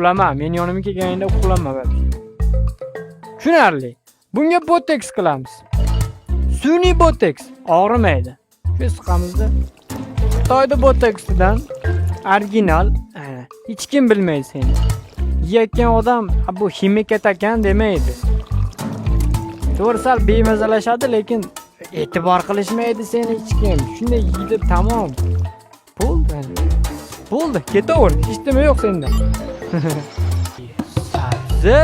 Uxlama, men yonimga kelganingda uxlama bas. Tushunarli. Bunga botoks qilamiz. Sun'iy botoks og'rimaydi. Shu siqamizda Xitoyda botoksidan original, hech kim bilmaydi seni. Yeyotgan odam bu ximikat ekan demaydi. To'g'ri sal bemazalashadi, lekin e'tibor qilishmaydi seni hech kim. Shunday yeydi, tamom. Bo'ldi, ketaver. Hech nima yo'q senda. Sabzi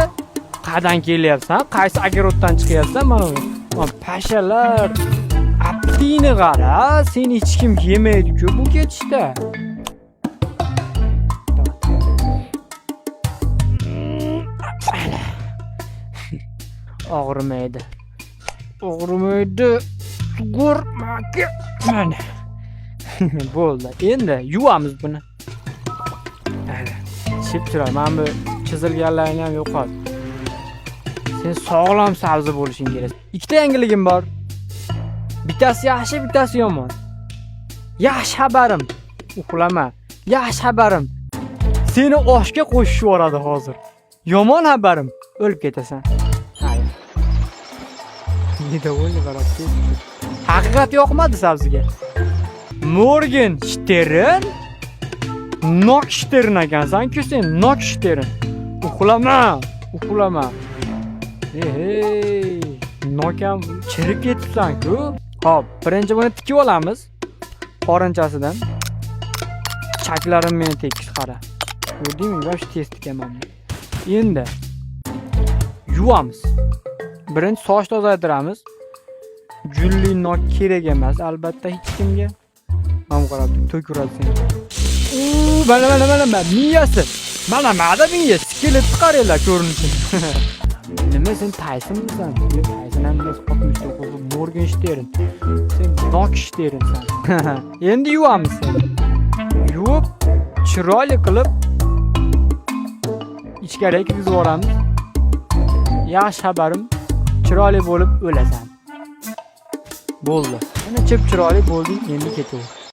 qaydan kelyapsan? Qaysi огородdan chiqyapsan? Mana bu pashalar. Aptini qara, seni hech kim yemaydi-ku bu ketishda. Og'rimaydi. Sug'urmaki. Mana. Bo'ldi. Endi yuvamiz buni. Chip chiroy. Mana bu chizilganlarini ham yo'qot. Sen sog'lom sabzi bo'lishing kerak. Ikkita yangiligim bor. Bittasi yaxshi, bittasi yomon. Yaxshi xabarim. Uxlama. Yaxshi xabarim. Seni oshga qo'shib yuboradi hozir. Yomon xabarim. O'lib ketasan. Hayır. Недовольный воробки. Haqiqat yoqmadi sabziga. Morgenstern? Nokstern ekansan-ku sen, Nokstern. Uxlama. Hey. Nokam chirib ketibsan-ku. Xo'p, birinchi buni tikib olamiz. Qorinchasidan. Chaklarim meni tekis qara. Ko'rdingmi? Yosh tez tikaman. Endi yuvamiz. Birinchi soch tozaltiramiz. Julli nok kerak emas, albatta hech kimga. Ham qarab to'kiradi seni. Mana miyasi. Mana miya, skelet chiqaraylar ko'rinishini. Nima sen Taysonmisan? Tayson ham emas, 69 Morgenstern. Sen Noksternsan. Endi yuvamiz seni. Yuvib, chiroyli qilib ichkariga kirgizib yuboramiz. Yaxshi xabarim, chiroyli bo'lib o'lasan. Bo'ldi. Mana chip chiroyli bo'lding, endi ketaver.